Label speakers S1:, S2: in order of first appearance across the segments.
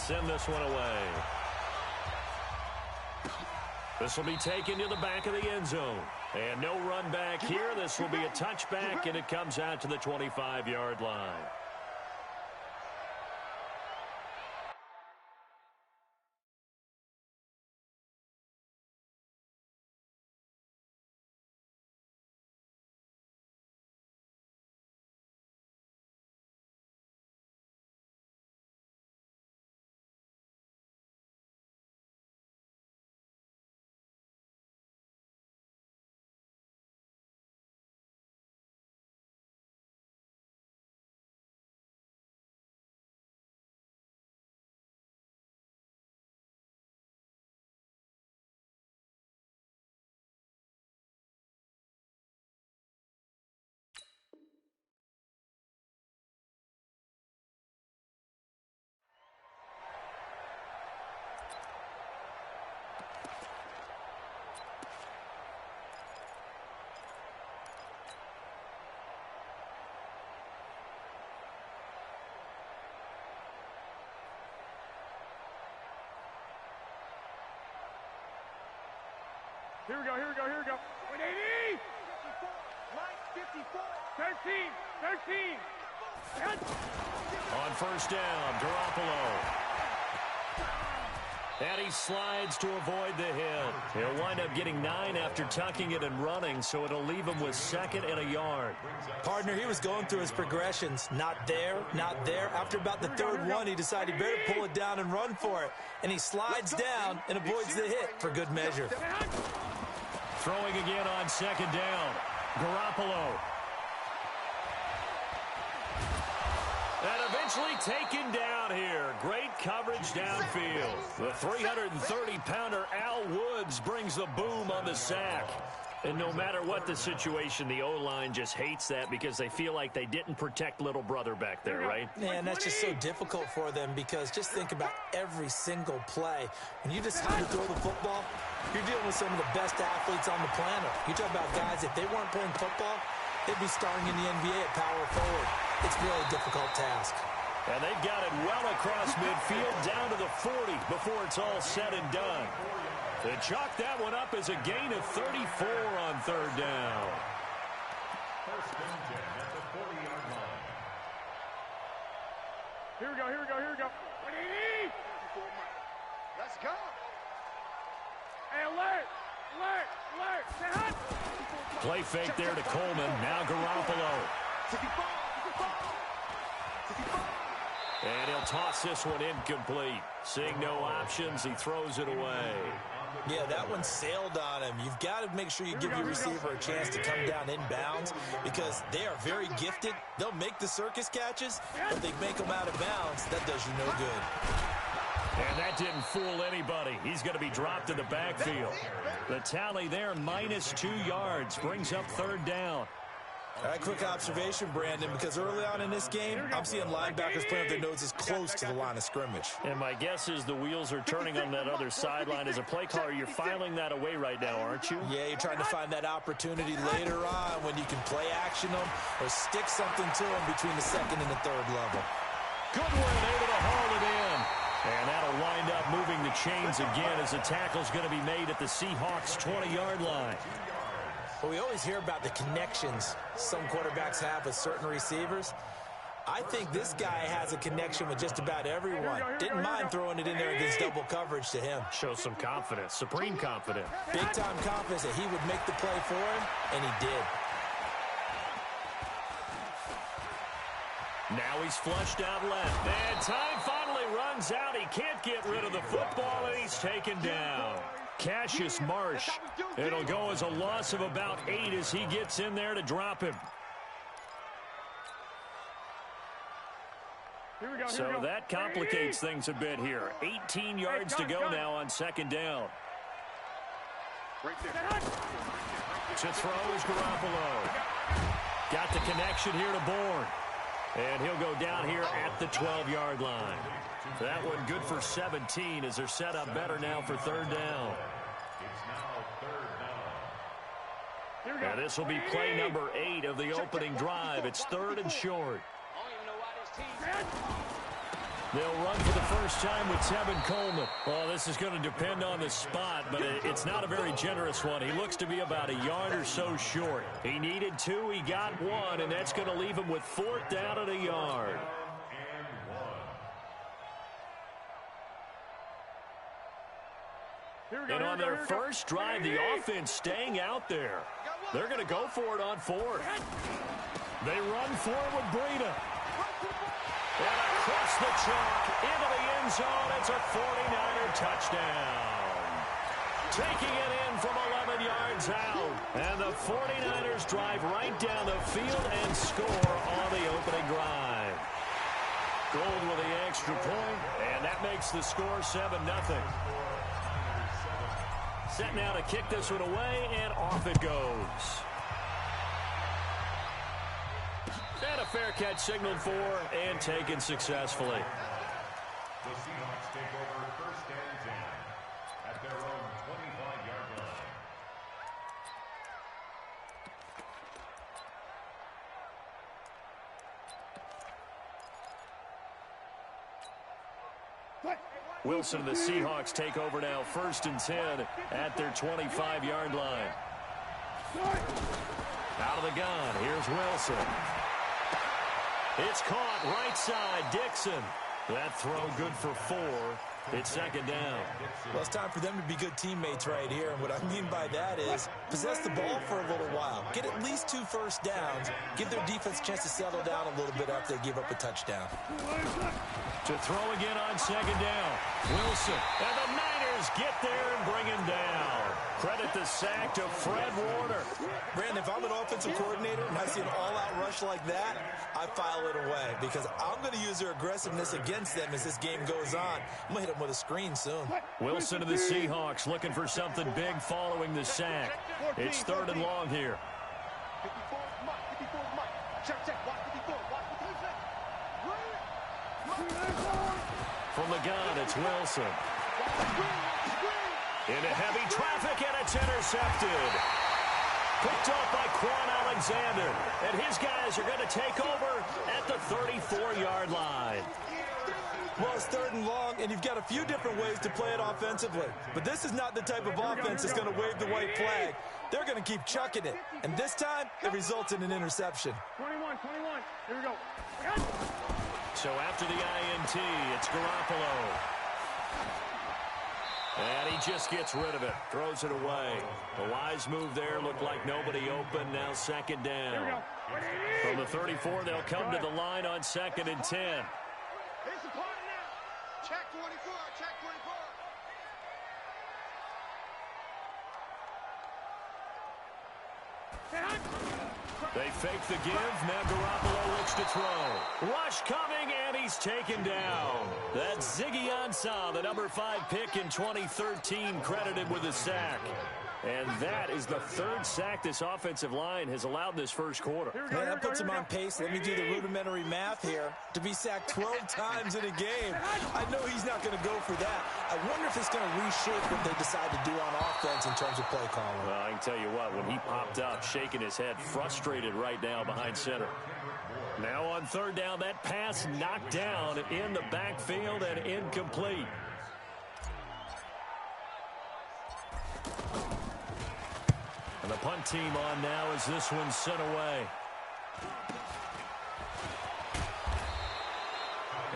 S1: send this one away. This will be taken to the back of the end zone. And no run back here. This will be a touchback, and it comes out to the 25-yard line.
S2: Here we go, here we go, here we go. 180! 54! 13!
S1: On first down, Garoppolo. And he slides to avoid the hit. He'll wind up getting 9 after tucking it and running, so it'll leave him with 2nd and a yard.
S3: Partner, he was going through his progressions. Not there, not there. After about the 3rd one, he decided he better pull it down and run for it. And he slides down and avoids the hit for good measure.
S1: Throwing again on 2nd down. Garoppolo. And eventually taken down here. Great coverage downfield. The 330-pounder Al Woods brings the boom on the sack. And no matter what the situation, the O-line just hates that because they feel like they didn't protect little brother back there, right?
S3: Man, that's just so difficult for them because just think about every single play. When you decide to throw the football, you're dealing with some of the best athletes on the planet. You talk about guys, if they weren't playing football, they'd be starting in the NBA at power forward. It's a really difficult task.
S1: And they've got it well across midfield down to the 40 before it's all said and done. They chalk that one up as a gain of 34 on 3rd down.
S4: First and 10 at the 40-yard line.
S2: Here we go, here we go, here we go. 180! Let's go! Hey, alert! Alert! Alert! Say hot!
S1: Play fake there to Coleman. Now Garoppolo. And he'll toss this one incomplete. Seeing no options, he throws it away.
S3: Yeah, that one sailed on him. You've got to make sure you give your receiver a chance to come down inbounds because they are very gifted. They'll make the circus catches, but they make them out of bounds. That does you no good.
S1: And that didn't fool anybody. He's going to be dropped in the backfield. The tally there, -2 yards, brings up 3rd down.
S3: All right, quick observation, Brandon, because early on in this game, I'm seeing linebackers playing with their noses close to the line of scrimmage.
S1: And my guess is the wheels are turning on that other sideline. As a play caller, you're filing that away right now, aren't you?
S3: Yeah, you're trying to find that opportunity later on when you can play action them or stick something to them between the 2nd and the 3rd level.
S1: Goodwin able to haul it in. And that'll wind up moving the chains again as the tackle's going to be made at the Seahawks' 20-yard line.
S3: Well, we always hear about the connections some quarterbacks have with certain receivers. I think this guy has a connection with just about everyone. Didn't mind throwing it in there against double coverage to him.
S1: Shows some confidence, supreme confidence.
S3: Big-time confidence that he would make the play for him, and he did.
S1: Now he's flushed out left. And time finally runs out. He can't get rid of the football, and he's taken down. Cassius Marsh. It'll go as a loss of about 8 as he gets in there to drop him. So that complicates things a bit here. 18 yards to go now on 2nd down. To throw is Garoppolo. Got the connection here to Bourne. And he'll go down here at the 12-yard line. That one good for 17 as they're set up better now for 3rd down. And this will be play number 8 of the opening drive. It's 3rd and short. They'll run for the first time with Tevin Coleman. Well, this is going to depend on the spot, but it's not a very generous one. He looks to be about a yard or so short. He needed 2, he got 1, and that's going to leave him with 4th down at a yard. And on their first drive, the offense staying out there. They're going to go for it on 4th. They run for it with Breida. And across the chalk, into the end zone, it's a 49er touchdown. Taking it in from 11 yards out. And the 49ers drive right down the field and score on the opening drive. Gold with the extra point, and that makes the score 7-0. Set now to kick this one away, and off it goes. And a fair catch signaled for and taken successfully.
S4: The Seahawks take over 1st and 10 at their own 25-yard
S2: What?
S1: Wilson and the Seahawks take over now 1st and 10 at their 25-yard line. Out of the gun, here's Wilson. It's caught right side, Dixon. That throw good for 4. It's 2nd down.
S3: Well, it's time for them to be good teammates right here. And what I mean by that is possess the ball for a little while. Get at least 2 first downs. Give their defense a chance to settle down a little bit after they give up a touchdown.
S1: To throw again on 2nd down. Wilson. And the Niners get there and bring him down. Credit the sack to Fred Warner.
S3: Brandon, if I'm an offensive coordinator and I see an all-out rush like that, I file it away because I'm going to use their aggressiveness against them as this game goes on. I'm going to hit them with a screen soon.
S1: Wilson and the Seahawks looking for something big following the sack. It's 3rd and long here. From the gun, it's Wilson. Into heavy traffic, and it's intercepted. Picked off by Quan Alexander. And his guys are going to take over at the 34-yard line.
S3: Well, it's 3rd and long, and you've got a few different ways to play it offensively. But this is not the type of offense that's going to wave the white flag. They're going to keep chucking it. And this time, it results in an interception.
S2: 21. Here we go.
S1: So after the INT, it's Garoppolo. And he just gets rid of it. Throws it away. A wise move there. Looked like nobody open. Now 2nd down. From the 34, they'll come to the line on 2nd and 10.
S2: Here's the party now. Check 24. Check 24.
S1: They fake the give. Now Garoppolo looks to throw. Rush coming, and he's taken down. That's Ziggy Ansah, the number 5 pick in 2013, credited with a sack. And that is the 3rd sack this offensive line has allowed this first quarter.
S3: Man, that puts him on pace. Let me do the rudimentary math here. To be sacked 12 times in a game, I know he's not going to go for that. I wonder if it's going to reshape what they decide to do on offense in terms of play calling.
S1: Well, I can tell you what, when he popped up, shaking his head, frustrated right now behind center. Now on 3rd down, that pass knocked down in the backfield and incomplete. And the punt team on now as this one's sent away.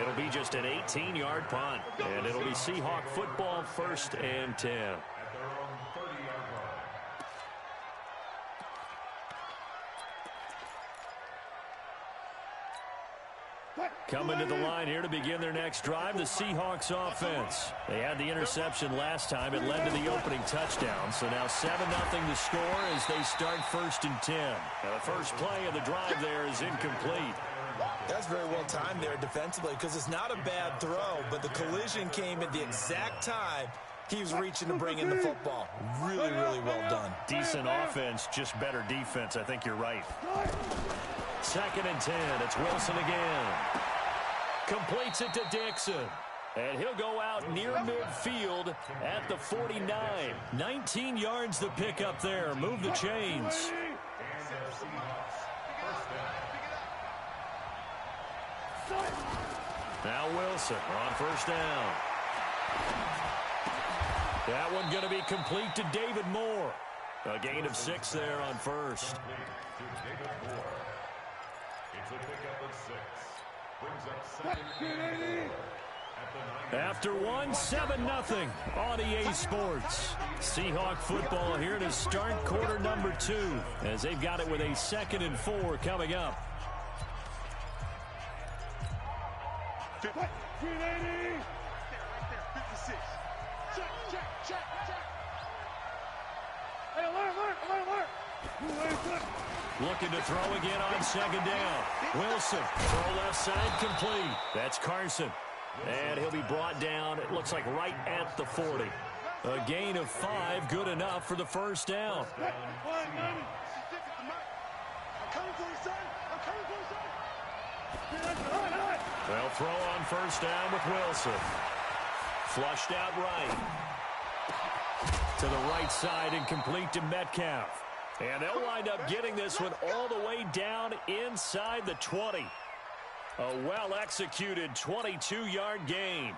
S1: It'll be just an 18-yard punt, and it'll be Seahawk football 1st and 10. Coming to the line here to begin their next drive, the Seahawks offense. They had the interception last time. It led to the opening touchdown. So now 7-0 the score as they start 1st and 10. Now the first play of the drive there is incomplete.
S3: That's very well timed there defensively because it's not a bad throw, but the collision came at the exact time he was reaching to bring in the football. Really, really well done.
S1: Decent offense, just better defense. I think you're right. 2nd and 10. It's Wilson again. Completes it to Dixon. And he'll go out near midfield at the 49. 19 yards the pick up there. Move the chains. Now Wilson on first down. That one going to be complete to David Moore. A gain of 6 there on first.
S4: It's a pickup of 6. Brings up 2nd.
S1: After 7-0 on EA Sports. Seahawk football here to start quarter number 2 as they've got it with a 2nd and 4 coming up.
S2: 380. Right there, 56. Check. Hey, alert.
S1: Looking to throw again on 2nd down. Wilson, throw left side complete. That's Carson. And he'll be brought down, it looks like right at the 40. A gain of 5, good enough for the first down. They'll throw on first down with Wilson. Flushed out right. To the right side and complete to Metcalf. And they'll wind up getting this one all the way down inside the 20. A well-executed 22-yard gain.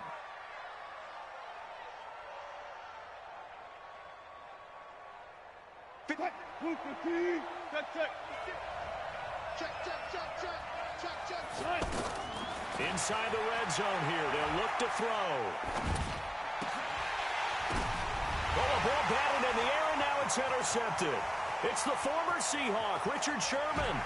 S1: Inside the red zone here. They'll look to throw. Oh, a ball batted in the air, and now it's intercepted. It's the former Seahawk, Richard Sherman.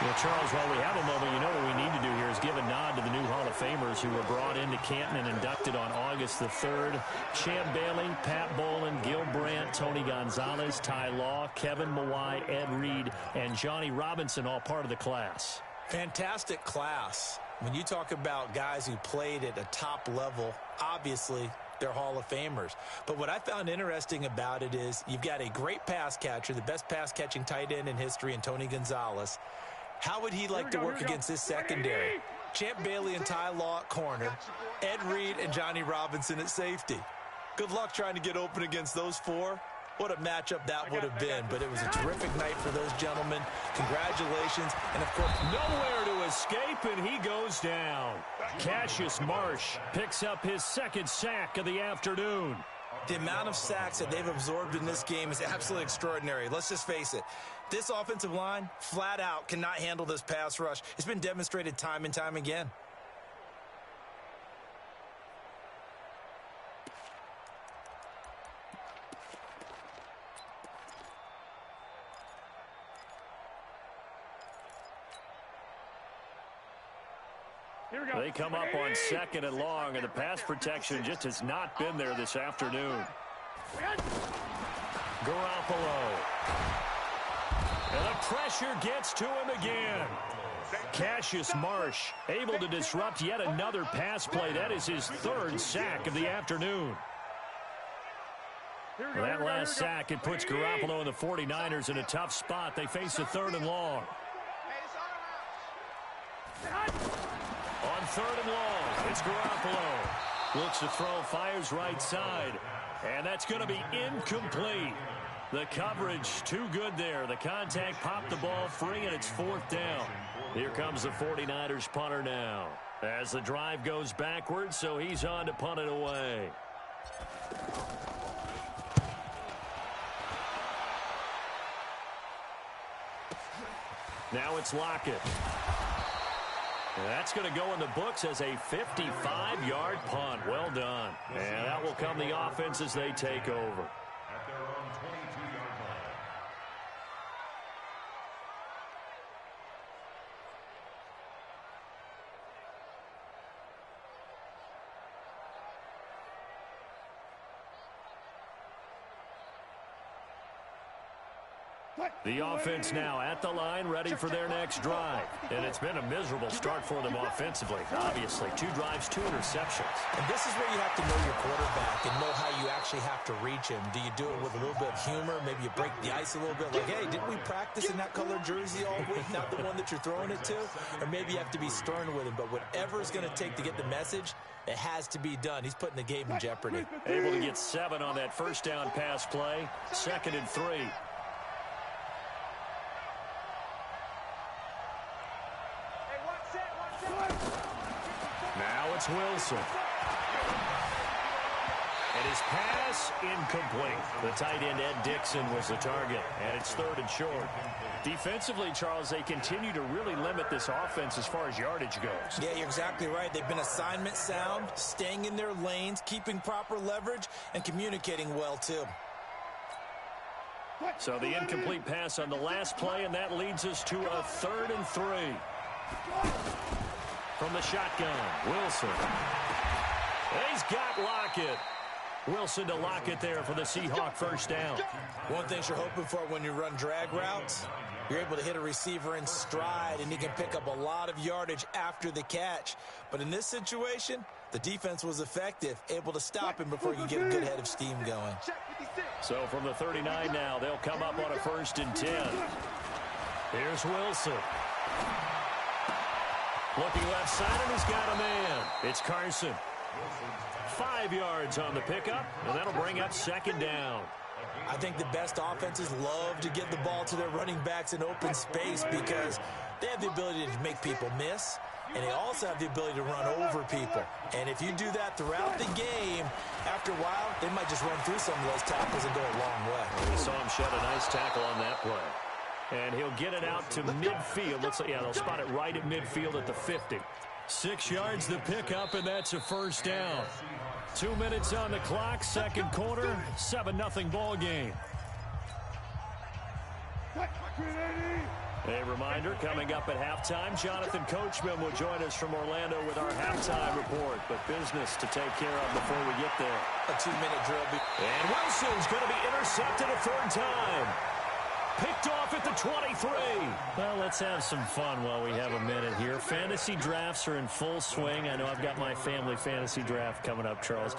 S1: Well, Charles, while we have a moment, you know what we need to do here is give a nod to the new Hall of Famers who were brought into Canton and inducted on August the 3rd. Champ Bailey, Pat Bolin, Gil Brandt, Tony Gonzalez, Ty Law, Kevin Mawai, Ed Reed, and Johnny Robinson, all part of the class.
S3: Fantastic class. When you talk about guys who played at a top level, obviously they're Hall of Famers. But what I found interesting about it is you've got a great pass catcher, the best pass-catching tight end in history, in Tony Gonzalez. How would he like to work against this secondary? Champ Bailey and Ty Law at corner, Ed Reed and Johnny Robinson at safety. Good luck trying to get open against those four. What a matchup that would have been, but it was a terrific night for those gentlemen. Congratulations, and of course,
S1: nowhere to escape, and he goes down. Cassius Marsh picks up his 2nd sack of the afternoon.
S3: The amount of sacks that they've absorbed in this game is absolutely extraordinary. Let's just face it. This offensive line, flat out, cannot handle this pass rush. It's been demonstrated time and time again.
S1: They come up on 2nd and long, and the pass protection just has not been there this afternoon. Garoppolo. And the pressure gets to him again. Cassius Marsh able to disrupt yet another pass play. That is his 3rd sack of the afternoon. Well, that last sack, it puts Garoppolo and the 49ers in a tough spot. They face a 3rd and long. On 3rd and long, it's Garoppolo. Looks to throw, fires right side. And that's going to be incomplete. The coverage too good there. The contact popped the ball free, and it's 4th down. Here comes the 49ers punter now. As the drive goes backwards, so he's on to punt it away. Now it's Lockett. That's going to go in the books as a 55-yard punt. Well done. And that will come the offense as they take over.
S4: At their own 22-yard line.
S1: The offense now at the line, ready for their next drive. And it's been a miserable start for them offensively. Obviously, 2 drives, 2 interceptions.
S3: And this is where you have to know your quarterback and know how you actually have to reach him. Do you do it with a little bit of humor? Maybe you break the ice a little bit, like, hey, didn't we practice in that colored jersey all week, not the one that you're throwing it to? Or maybe you have to be stern with him. But whatever it's going to take to get the message, it has to be done. He's putting the game in jeopardy.
S1: Able to get 7 on that first down pass play. 2nd and 3. It's Wilson. And his pass incomplete. The tight end, Ed Dixon, was the target. And it's 3rd and short. Defensively, Charles, they continue to really limit this offense as far as yardage goes.
S3: Yeah, you're exactly right. They've been assignment sound, staying in their lanes, keeping proper leverage, and communicating well, too.
S1: So the incomplete pass on the last play, and that leads us to a 3rd and 3. From the shotgun, Wilson. He's got Lockett. Wilson to Lockett there for the Seahawk first down.
S3: One thing you're hoping for when you run drag routes, you're able to hit a receiver in stride, and he can pick up a lot of yardage after the catch. But in this situation, the defense was effective, able to stop him before he could get a good head of steam going.
S1: So from the 39 now, they'll come up on a 1st and 10. Here's Wilson. Looking left side, and he's got a man. It's Carson. 5 yards on the pickup, and that'll bring up 2nd down.
S3: I think the best offenses love to get the ball to their running backs in open space because they have the ability to make people miss, and they also have the ability to run over people. And if you do that throughout the game, after a while, they might just run through some of those tackles and go a long way.
S1: We saw him shed a nice tackle on that play. And he'll get it out to midfield. Looks like, yeah, they'll spot it right at midfield at the 50. 6 yards the pickup, and that's a 1st down. 2 minutes on the clock, 2nd quarter, 7-0 ball game. A reminder, coming up at halftime, Jonathan Coachman will join us from Orlando with our halftime report. But business to take care of before we get there.
S3: A 2-minute drill.
S1: And Wilson's going to be intercepted a 3rd time. Picked off at the 23. Well, let's have some fun while we have a minute here. Fantasy drafts are in full swing. I know I've got my family fantasy draft coming up, Charles.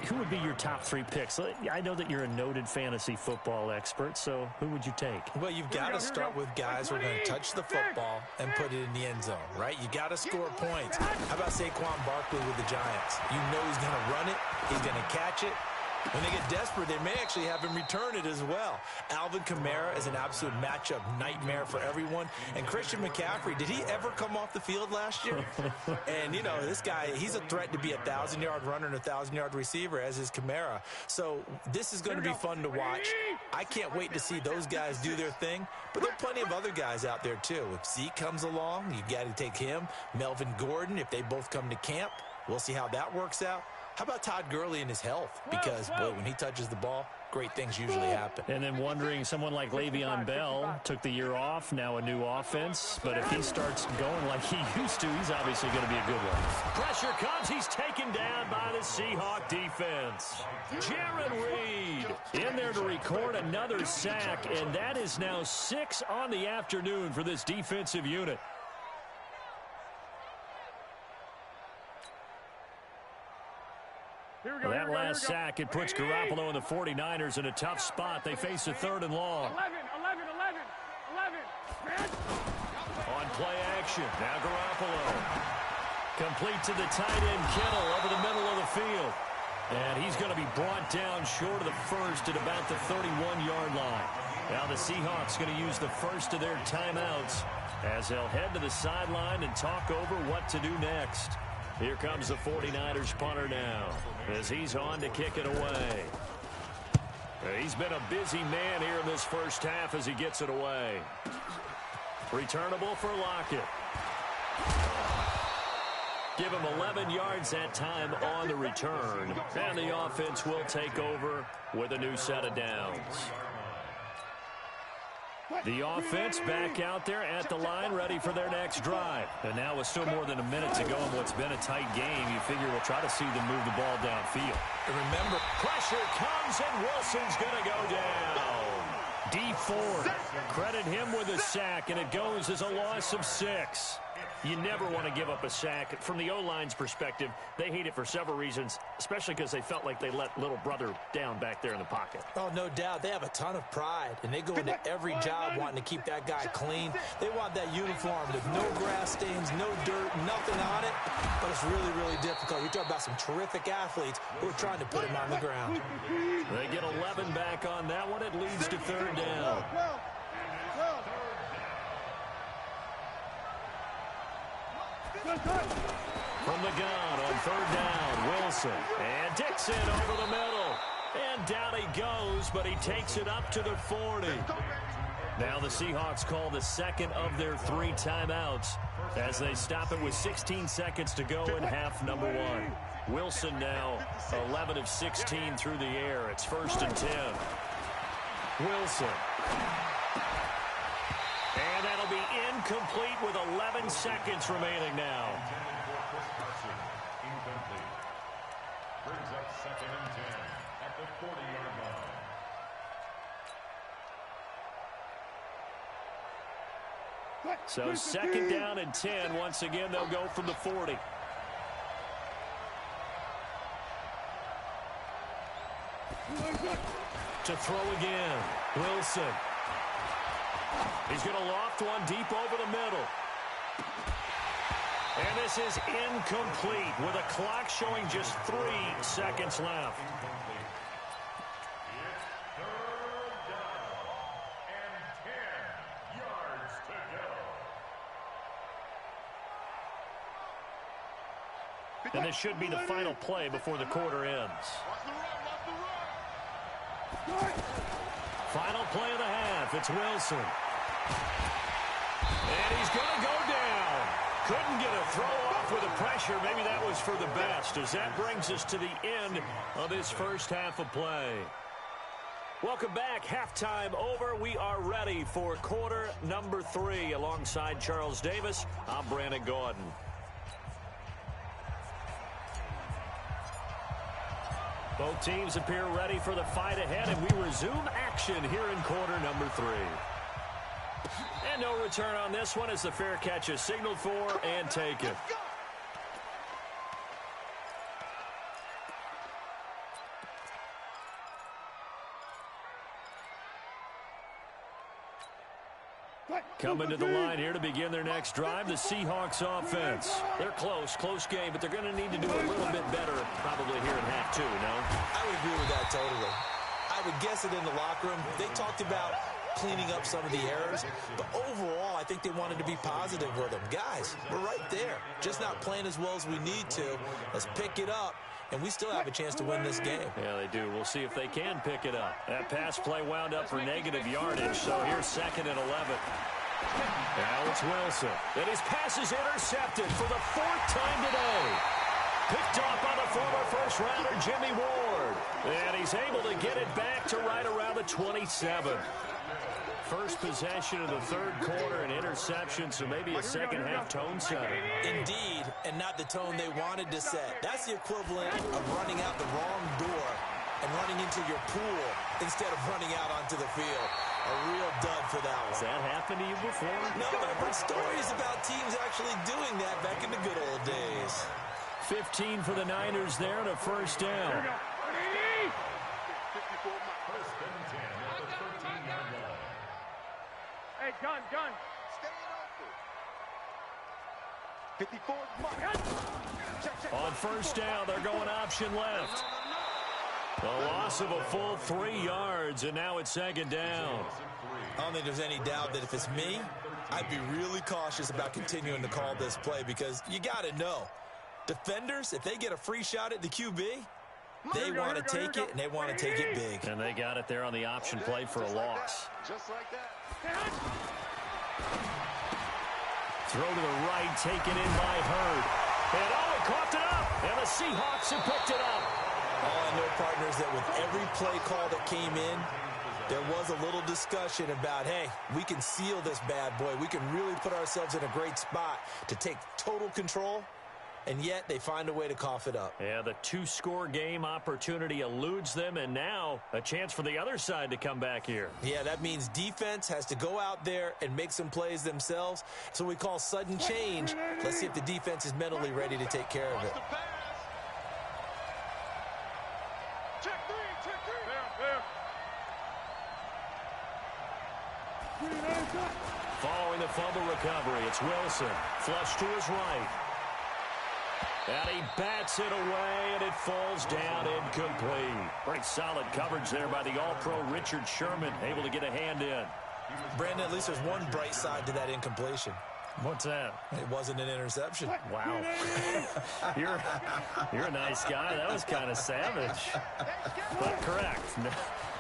S1: Who would be your top 3 picks? I know that you're a noted fantasy football expert, so who would you take?
S3: Well, you've got to start with guys who are going to touch the football and put it in the end zone, right? You got to score points. How about Saquon Barkley with the Giants? You know he's going to run it. He's going to catch it. When they get desperate, they may actually have him return it as well. Alvin Kamara is an absolute matchup nightmare for everyone. And Christian McCaffrey, did he ever come off the field last year? And, you know, this guy, he's a threat to be a 1,000-yard runner and a 1,000-yard receiver, as is Kamara. So this is going to be fun to watch. I can't wait to see those guys do their thing. But there are plenty of other guys out there, too. If Zeke comes along, you got to take him. Melvin Gordon, if they both come to camp, we'll see how that works out. How about Todd Gurley and his health? Because, boy, when he touches the ball, great things usually happen.
S1: And then wondering, someone like Le'Veon Bell took the year off, now a new offense. But if he starts going like he used to, he's obviously going to be a good one. Pressure comes. He's taken down by the Seahawk defense. Jaron Reed in there to record another sack, and that is now 6 on the afternoon for this defensive unit. That last sack, it puts Garoppolo and the 49ers in a tough spot. They face a 3rd and long.
S2: 11.
S1: On play action, now Garoppolo. Complete to the tight end, Kittle, over the middle of the field. And he's going to be brought down short of the 1st at about the 31-yard line. Now the Seahawks going to use the first of their timeouts as they'll head to the sideline and talk over what to do next. Here comes the 49ers punter now as he's on to kick it away. He's been a busy man here in this first half as he gets it away. Returnable for Lockett. Give him 11 yards that time on the return. And the offense will take over with a new set of downs. The offense back out there at the line, ready for their next drive. And now with still more than a minute to go in what's been a tight game, you figure we'll try to see them move the ball downfield.
S3: And remember,
S1: pressure comes, and Wilson's going to go down. D Ford, credit him with a sack, and it goes as a loss of 6. You never want to give up a sack. From the O-line's perspective, they hate it for several reasons, especially because they felt like they let little brother down back there in the pocket.
S3: Oh, no doubt. They have a ton of pride, and they go into every job wanting to keep that guy clean. They want that uniform with no grass stains, no dirt, nothing on it. But it's really, really difficult. We talk about some terrific athletes who are trying to put him on the ground.
S1: They get 11 back on that one. It leads to 3rd down. From the gun on third down, Wilson. And Dixon over the middle. And down he goes, but he takes it up to the 40. Now the Seahawks call the second of their 3 timeouts as they stop it with 16 seconds to go in half number 1. Wilson now 11 of 16 through the air. It's 1st and 10. Wilson. And that'll be incomplete with 11 seconds remaining now.
S4: Incomplete. Brings up 2nd and 10 at the 40-yard line.
S1: So 2nd down and 10. Once again, they'll go from the 40. To throw again. Wilson. He's going to loft one deep over the middle. And this is incomplete with a clock showing just 3 seconds left.
S4: It's 3rd down and 10 yards to go.
S1: And this should be the final play before the quarter ends. Final play of the half. It's Wilson. And he's going to go down. Couldn't get a throw off with the pressure. Maybe that was for the best, as that brings us to the end of this first half of play. Welcome back. Halftime over. We are ready for quarter number 3. Alongside Charles Davis, I'm Brandon Gordon. Both teams appear ready for the fight ahead, and we resume action here in quarter number 3. And no return on this one as the fair catch is signaled for and taken. Coming to the line here to begin their next drive, the Seahawks offense. They're close game, but they're going to need to do a little bit better probably here in half 2, no?
S3: I would agree with that totally. I would guess it in the locker room. They talked about cleaning up some of the errors, but overall, I think they wanted to be positive with them. Guys, we're right there. Just not playing as well as we need to. Let's pick it up, and we still have a chance to win this game.
S1: Yeah, they do. We'll see if they can pick it up. That pass play wound up for negative yardage, so here's 2nd and 11. Now it's Wilson. And his pass is intercepted for the 4th time today. Picked off by the former first-rounder Jimmy Ward. And he's able to get it back to right around the 27. First possession of the 3rd quarter, an interception, so maybe a second-half tone setter.
S3: Indeed, and not the tone they wanted to set. That's the equivalent of running out the wrong door and running into your pool instead of running out onto the field. A real dud for that one.
S1: Has that happened to you before?
S3: No, but I've heard stories about teams actually doing that back in the good old days.
S1: 15 for the Niners there and a 1st down.
S4: First and 10 at the 13-yard line.
S2: Hey, gun. Stay 54.
S1: On 1st down, they're going option left. A loss of a full 3 yards, and now it's 2nd down.
S3: I don't think there's any doubt that if it's me, I'd be really cautious about continuing to call this play because you got to know, defenders, if they get a free shot at the QB, they want to take it, and they want to take it big.
S1: And they got it there on the option play for a loss.
S2: Just like that.
S1: Throw to the right, taken in by Hurd. And he coughed it up, and the Seahawks have picked it up.
S3: All I know, partners, that with every play call that came in, there was a little discussion about, hey, we can seal this bad boy. We can really put ourselves in a great spot to take total control, and yet they find a way to cough it up.
S1: Yeah, the 2-score game opportunity eludes them, and now a chance for the other side to come back here.
S3: Yeah, that means defense has to go out there and make some plays themselves. So we call sudden change. Let's see if the defense is mentally ready to take care of it.
S2: Check three.
S1: Following the fumble recovery, it's Wilson. Flush to his right. And he bats it away, and it falls down incomplete. Pretty solid coverage there by the All-Pro Richard Sherman, able to get a hand in.
S3: Brandon, at least there's one bright side to that incompletion.
S1: What's that?
S3: It wasn't an interception.
S1: Wow. You're a nice guy. That was kind of savage. But correct.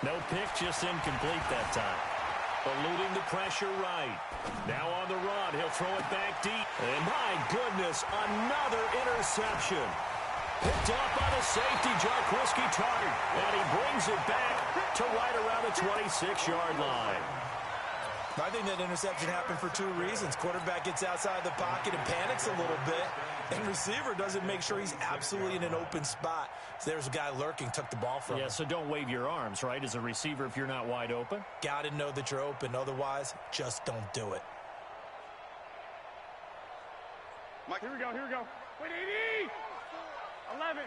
S1: No pick, just incomplete that time. Eluding the pressure right. Now on the run. He'll throw it back deep. And my goodness, another interception. Picked off by the safety, Jarquiski Tart. And he brings it back to right around the 26-yard line.
S3: I think that interception happened for two reasons. Quarterback gets outside the pocket and panics a little bit, and receiver doesn't make sure he's absolutely in an open spot. So there's a guy lurking, took the ball from him.
S1: Yeah, so don't wave your arms, right, as a receiver if you're not wide open?
S3: Got to know that you're open. Otherwise, just don't do it.
S2: Mike, here we go. Wait, 80! 11.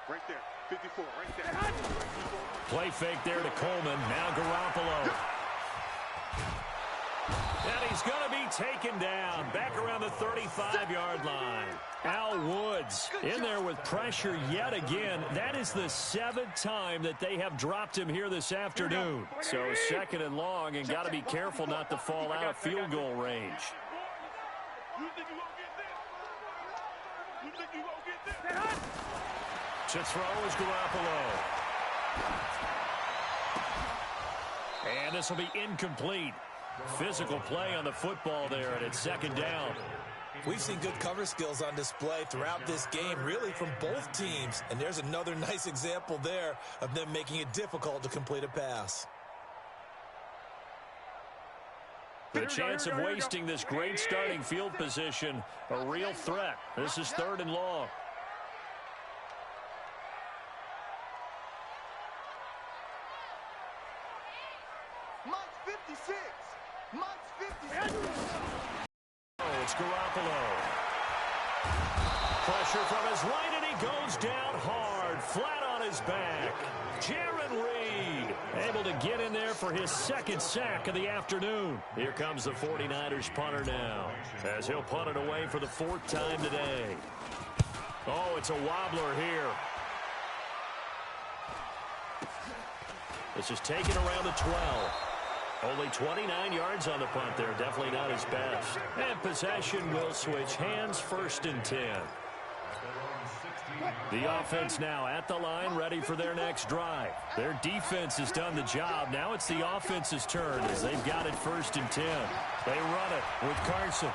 S2: Right there. 54, right there.
S1: Play fake there to Coleman. Now Garoppolo. And he's going to be taken down back around the 35-yard line. Al Woods in there with pressure yet again. That is the 7th time that they have dropped him here this afternoon. So 2nd and long, and got to be careful not to fall out of field goal range. To throw is Garoppolo. And this will be incomplete. Physical play on the football there, and it's 2nd down.
S3: We've seen good cover skills on display throughout this game, really from both teams. And there's another nice example there of them making it difficult to complete a pass.
S1: The chance of wasting this great starting field position, a real threat. This is 3rd and long. Oh, it's Garoppolo. Pressure from his right, and he goes down hard, flat on his back. Jaron Reed able to get in there for his 2nd sack of the afternoon. Here comes the 49ers punter now, as he'll punt it away for the 4th time today. Oh, it's a wobbler here. This is taken around the 12. Only 29 yards on the punt there. Definitely not his best. And possession will switch hands, 1st and 10. The offense now at the line, ready for their next drive. Their defense has done the job. Now it's the offense's turn as they've got it 1st and 10. They run it with Carson.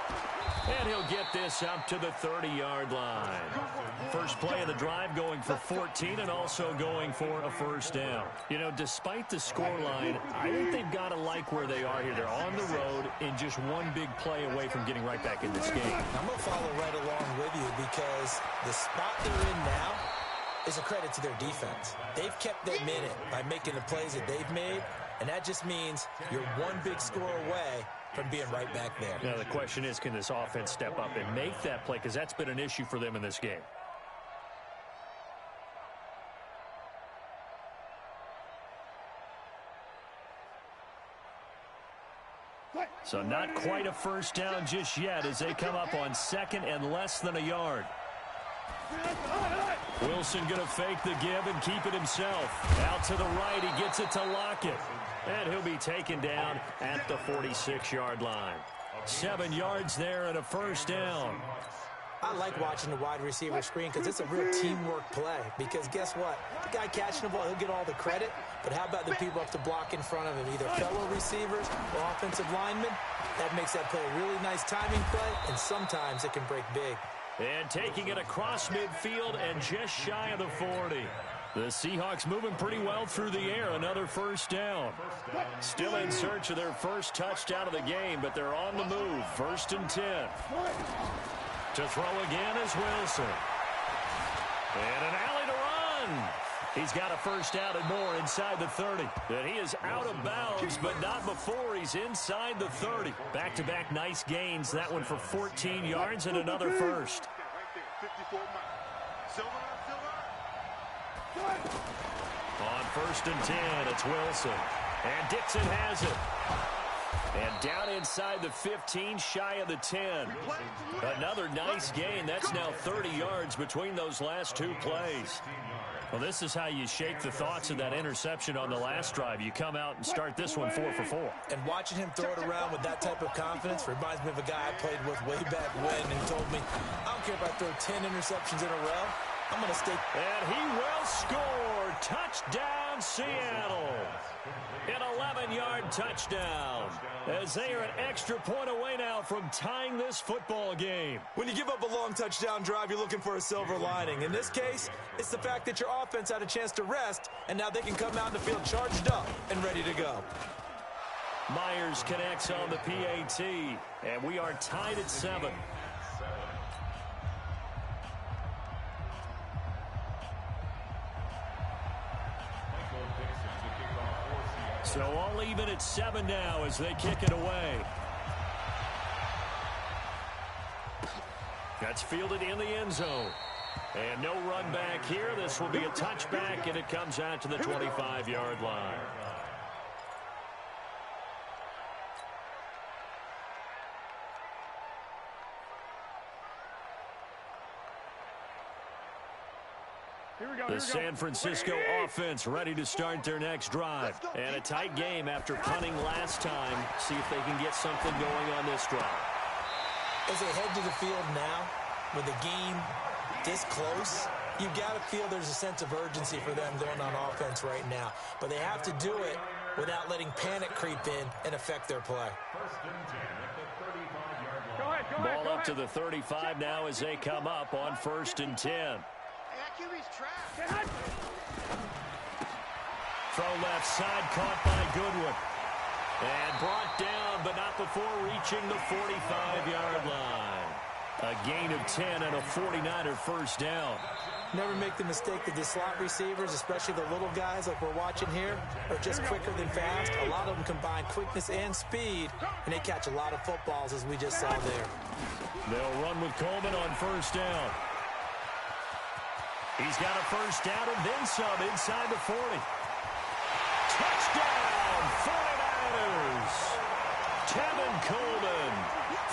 S1: And he'll get this up to the 30-yard line. First play of the drive going for 14 and also going for a 1st down. You know, despite the scoreline, I think they've got to like where they are here. They're on the road and just one big play away from getting right back in this game.
S3: I'm going to follow right along with you because the spot they're in now is a credit to their defense. They've kept them in it by making the plays that they've made, and that just means you're one big score away from being right back there.
S1: Now, the question is, can this offense step up and make that play? Because that's been an issue for them in this game. So not quite a 1st down just yet as they come up on 2nd and less than a yard. Wilson going to fake the give and keep it himself. Out to the right, he gets it to Lockett. And he'll be taken down at the 46-yard line. 7 yards there and a 1st down.
S3: I like watching the wide receiver screen because it's a real teamwork play. Because guess what? The guy catching the ball, he'll get all the credit. But how about the people up to block in front of him, either fellow receivers or offensive linemen? That makes that play a really nice timing play, and sometimes it can break big.
S1: And taking it across midfield and just shy of the 40. The Seahawks moving pretty well through the air. Another 1st down. Still in search of their first touchdown of the game, but they're on the move. 1st and 10. To throw again is Wilson. And an alley to run. He's got a 1st down and more inside the 30. And he is out of bounds, but not before he's inside the 30. Back-to-back nice gains. That one for 14 yards and another 1st. On 1st and 10, it's Wilson. And Dixon has it. And down inside the 15, shy of the 10. Another nice gain. That's now 30 yards between those last 2 plays. Well, this is how you shake the thoughts of that interception on the last drive. You come out and start this one 4 for 4.
S3: And watching him throw it around with that type of confidence reminds me of a guy I played with way back when, and he told me, I don't care if I throw 10 interceptions in a row, I'm going to stay.
S1: And he will score. Touchdown, Seattle. An 11-yard touchdown. As they are an extra point away now from tying this football game.
S3: When you give up a long touchdown drive, you're looking for a silver lining. In this case, it's the fact that your offense had a chance to rest, and now they can come out in the field charged up and ready to go.
S1: Myers connects on the PAT, and we are tied at 7. So all even at 7 now as they kick it away. That's fielded in the end zone. And no run back here. This will be a touchback, and it comes out to the 25-yard line. The San Francisco offense ready to start their next drive. And a tight game after punting last time. See if they can get something going on this drive.
S3: As they head to the field now, with the game this close, you've got to feel there's a sense of urgency for them going on offense right now. But they have to do it without letting panic creep in and affect their play.
S1: Ball up to the 35 now as they come up on 1st and 10. Throw left side, caught by Goodwin. And brought down, but not before reaching the 45-yard line. A gain of 10 and a 49er first down.
S3: Never make the mistake that the slot receivers, especially the little guys like we're watching here, are just quicker than fast. A lot of them combine quickness and speed, and they catch a lot of footballs, as we just saw there.
S1: They'll run with Coleman on 1st down. He's got a first down and then some inside the 40. Touchdown, 49ers. Tevin Coleman,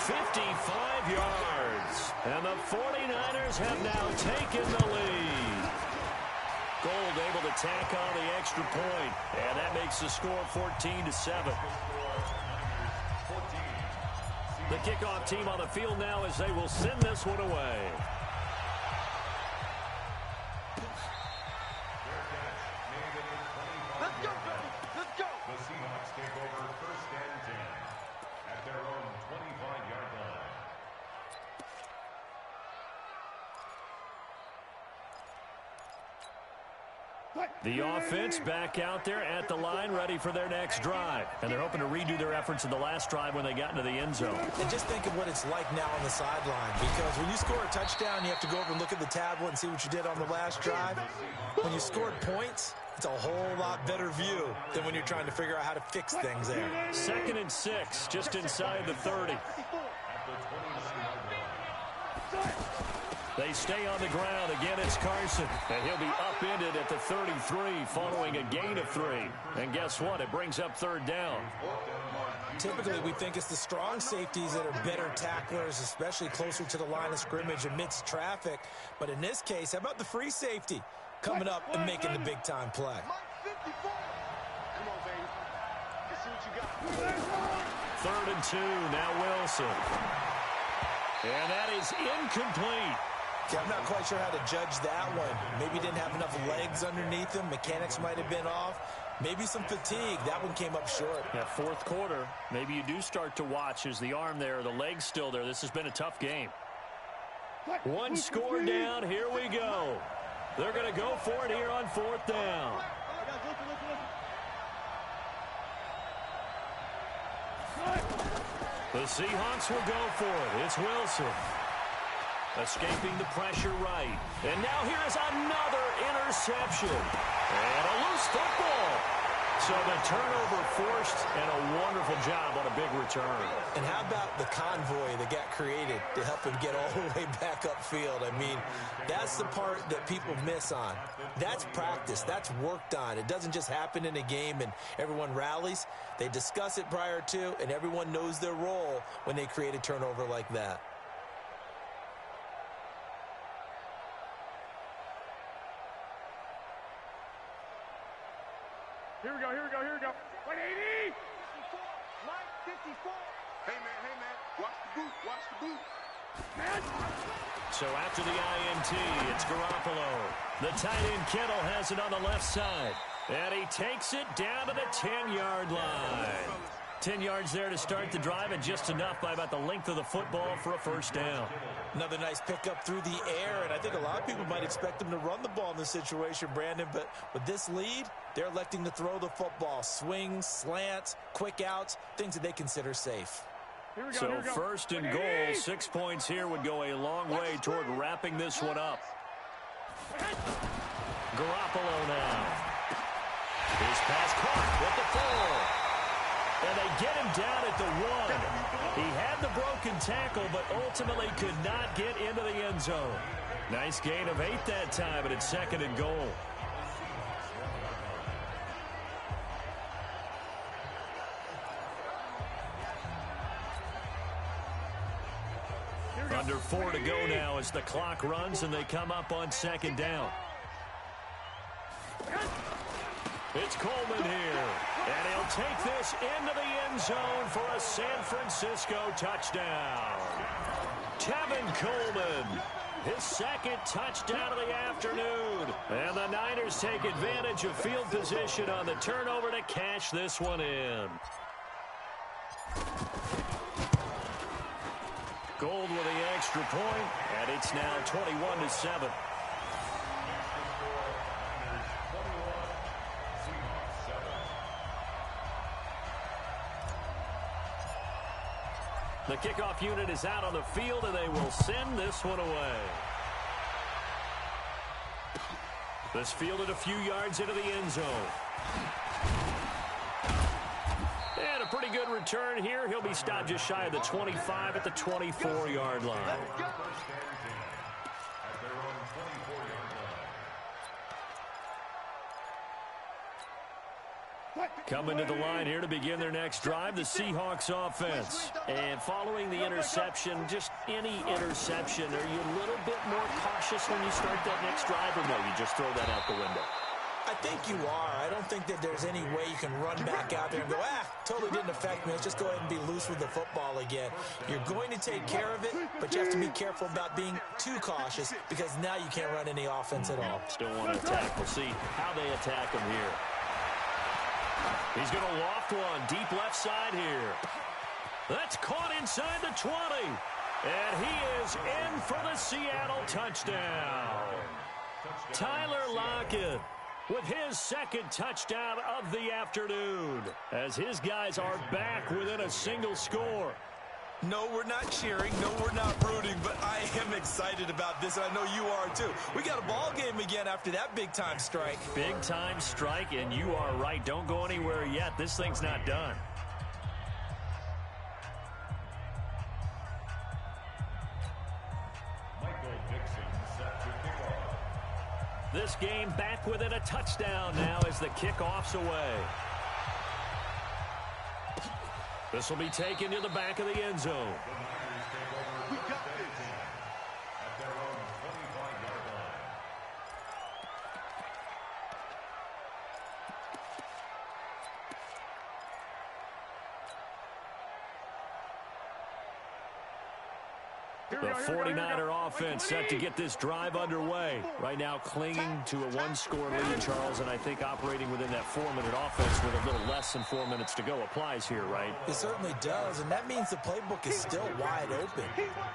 S1: 55 yards. And the 49ers have now taken the lead. Gold able to tack on the extra point, and that makes the score 14-7. The kickoff team on the field now as they will send this one away. The offense back out there at the line, ready for their next drive. And they're hoping to redo their efforts in the last drive when they got into the end zone.
S3: And just think of what it's like now on the sideline. Because when you score a touchdown, you have to go over and look at the tablet and see what you did on the last drive. When you scored points, it's a whole lot better view than when you're trying to figure out how to fix things there.
S1: 2nd and 6, just inside the 30. They stay on the ground. Again, it's Carson. And he'll be upended at the 33 following a gain of 3. And guess what? It brings up 3rd down.
S3: Typically, we think it's the strong safeties that are better tacklers, especially closer to the line of scrimmage amidst traffic. But in this case, how about the free safety coming up and making the big-time play?
S1: 3rd and 2, now Wilson. And that is incomplete.
S3: Yeah, I'm not quite sure how to judge that one. Maybe he didn't have enough legs underneath him. Mechanics might have been off. Maybe some fatigue. That one came up short.
S1: Yeah, 4th quarter. Maybe you do start to watch. Is the arm there, the leg's still there? This has been a tough game. One score down. Here we go. They're going to go for it here on 4th down. The Seahawks will go for it. It's Wilson. Escaping the pressure right. And now here is another interception. And a loose football. So the turnover forced, and a wonderful job on a big return.
S3: And how about the convoy that got created to help him get all the way back upfield? I mean, that's the part that people miss on. That's practice. That's worked on. It doesn't just happen in a game and everyone rallies. They discuss it prior to, and everyone knows their role when they create a turnover like that.
S2: Here we go, here we go, here we go. 180! 54. Hey, man, watch the boot, watch the boot. Man.
S1: So after the INT, it's Garoppolo. The tight end Kittle has it on the left side. And he takes it down to the 10-yard line. 10 yards there to start the drive, and just enough by about the length of the football for a first down.
S3: Another nice pickup through the air, and I think a lot of people might expect him to run the ball in this situation, Brandon, but with this lead, they're electing to throw the football. Swings, slants, quick outs, things that they consider safe.
S1: So first and goal, 6 points here would go a long way toward wrapping this one up. Garoppolo now. His pass caught with the full. And they get him down at the 1. He had the broken tackle, but ultimately could not get into the end zone. Nice gain of 8 that time, but it's second and goal. Under 4 to go now as the clock runs and they come up on second down. It's Coleman here, and he'll take this into the end zone for a San Francisco touchdown. Tevin Coleman, his second touchdown of the afternoon. And the Niners take advantage of field position on the turnover to cash this one in. Gold with the extra point, and it's now 21-7. The kickoff unit is out on the field, and they will send this one away. This fielded a few yards into the end zone. And a pretty good return here. He'll be stopped just shy of the 25 at the 24-yard line. Coming to the line here to begin their next drive, the Seahawks offense. And following the interception, just any interception, are you a little bit more cautious when you start that next drive, or no, you just throw that out the window?
S3: I think you are. I don't think that there's any way you can run back out there and go, totally didn't affect me. Let's just go ahead and be loose with the football again. You're going to take care of it, but you have to be careful about being too cautious because now you can't run any offense at all.
S1: Still want to attack. We'll see how they attack him here. He's going to loft one deep left side here. That's caught inside the 20. And he is in for the Seattle touchdown. Tyler Lockett with his second touchdown of the afternoon, as his guys are back within a single score.
S3: No, we're not cheering. No, we're not rooting, but I am excited about this, and I know you are too. We got a ball game again after that big-time strike.
S1: Big-time strike, and you are right. Don't go anywhere yet. This thing's not done. This game back within a touchdown now as the kickoff's away. This will be taken to the back of the end zone.
S2: We got this.
S4: At their own 25-yard line.
S1: The 49er offense set to get this drive underway. Right now clinging to a one-score lead, Charles, and I think operating within that 4-minute offense with a little less than 4 minutes to go applies here, right?
S3: It certainly does, and that means the playbook is still wide open.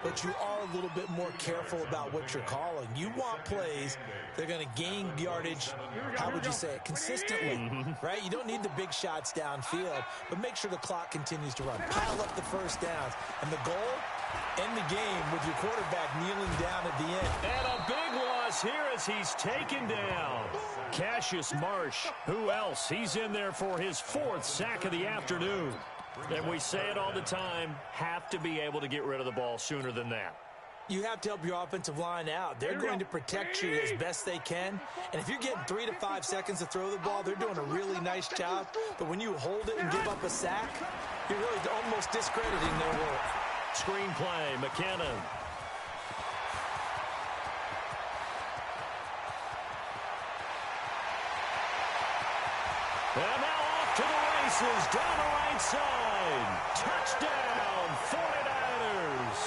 S3: But you are a little bit more careful about what you're calling. You want plays that are going to gain yardage, how would you say it, consistently, right? You don't need the big shots downfield, but make sure the clock continues to run. Pile up the first downs, and the goal, end the game with your quarterback kneeling down at the end.
S1: And a big loss here as he's taken down. Cassius Marsh, who else? He's in there for his 4th sack of the afternoon. And we say it all the time, have to be able to get rid of the ball sooner than that.
S3: You have to help your offensive line out. They're going to protect you as best they can. And if you're getting 3 to 5 seconds to throw the ball, they're doing a really nice job. But when you hold it and give up a sack, you're really almost discrediting their work.
S1: Screenplay, McKinnon. And passes down the right side. Touchdown, 49ers.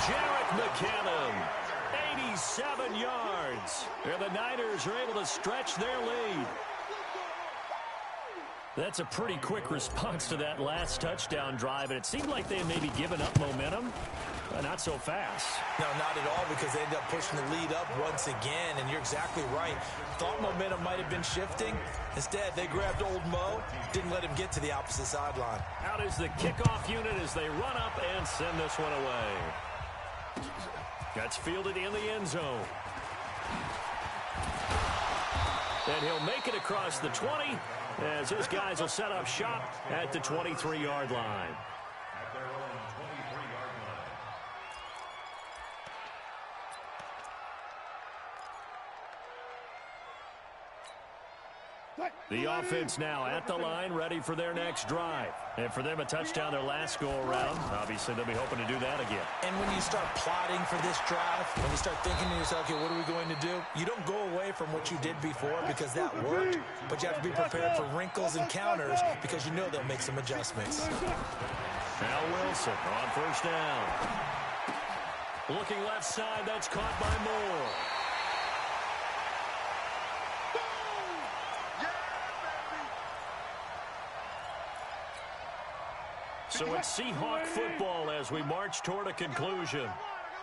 S1: Jerick McKinnon, 87 yards. And the Niners are able to stretch their lead. That's a pretty quick response to that last touchdown drive, and it seemed like they had maybe given up momentum. Not so fast.
S3: No, not at all, because they ended up pushing the lead up once again, and you're exactly right. Thought momentum might have been shifting. Instead, they grabbed old Mo, didn't let him get to the opposite sideline.
S1: Out is the kickoff unit as they run up and send this one away. That's fielded in the end zone. And he'll make it across the 20 as his guys will set up shop at the 23-yard line.
S4: At their own 23-yard line.
S1: The offense now at the line, ready for their next drive. And for them, a touchdown their last go-around. Obviously, they'll be hoping to do that again.
S3: And when you start plotting for this drive, when you start thinking to yourself, okay, what are we going to do? You don't go away from what you did before because that worked, but you have to be prepared for wrinkles and counters because you know they'll make some adjustments.
S1: Now Wilson on first down. Looking left side, that's caught by Moore. So it's Seahawk football as we march toward a conclusion.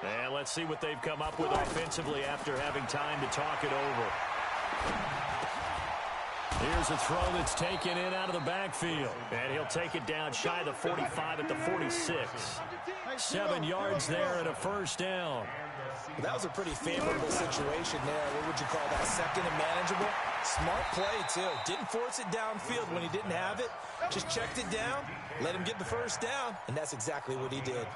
S1: And let's see what they've come up with offensively after having time to talk it over. Here's a throw that's taken in out of the backfield. And he'll take it down shy of the 45 at the 46. 7 yards there and a first down.
S3: That was a pretty favorable situation there. What would you call that? Second and manageable? Smart play, too. Didn't force it downfield when he didn't have it. Just checked it down, let him get the first down, and that's exactly what he did.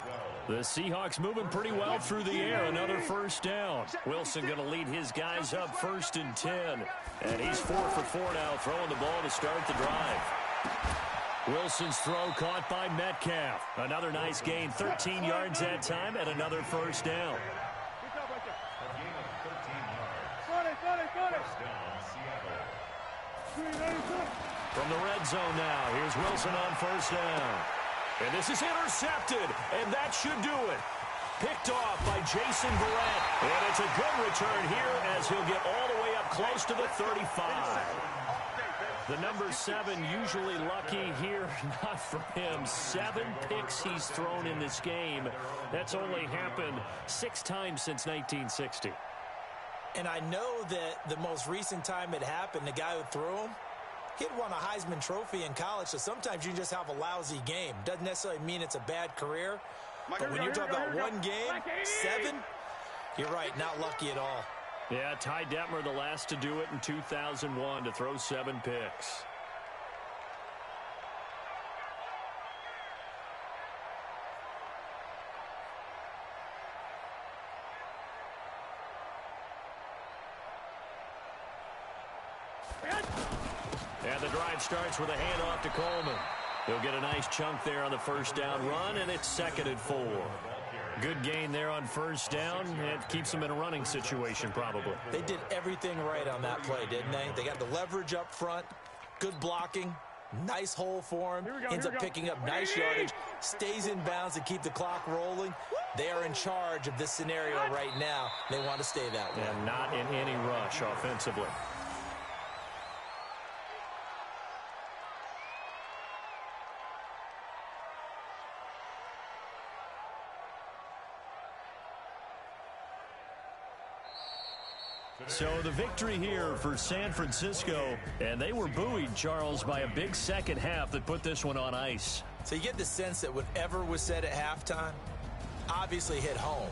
S1: The Seahawks moving pretty well through the air. Another first down. Wilson going to lead his guys up 1st and 10. And he's 4 for 4 now, throwing the ball to start the drive. Wilson's throw caught by Metcalf. Another nice gain, 13 yards that time, and another first down. From the red zone now, here's Wilson on first down. And this is intercepted, and that should do it. Picked off by Jason Verrett. And it's a good return here as he'll get all the way up close to the 35. The number 7 usually lucky here, not for him. 7 picks he's thrown in this game. That's only happened 6 times since 1960.
S3: And I know that the most recent time it happened, the guy who threw him, he'd won a Heisman Trophy in college, so sometimes you just have a lousy game. Doesn't necessarily mean it's a bad career, but when you're talking about one game, 7, you're right, not lucky at all.
S1: Yeah, Ty Detmer, the last to do it in 2001, to throw 7 picks. And the drive starts with a handoff to Coleman. He'll get a nice chunk there on the first down run, and it's 2nd and 4. Good gain there on first down. It keeps them in a running situation, probably.
S3: They did everything right on that play, didn't they? They got the leverage up front, good blocking, nice hole for him, ends up picking up nice yardage, stays in bounds to keep the clock rolling. They are in charge of this scenario right now. They want to stay that way.
S1: And not in any rush offensively. So the victory here for San Francisco, and they were buoyed, Charles, by a big second half that put this one on ice.
S3: So you get the sense that whatever was said at halftime obviously hit home.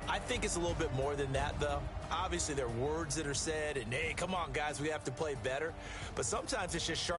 S3: I think it's a little bit more than that, though. Obviously, there are words that are said, and, hey, come on, guys, we have to play better. But sometimes it's just sharp.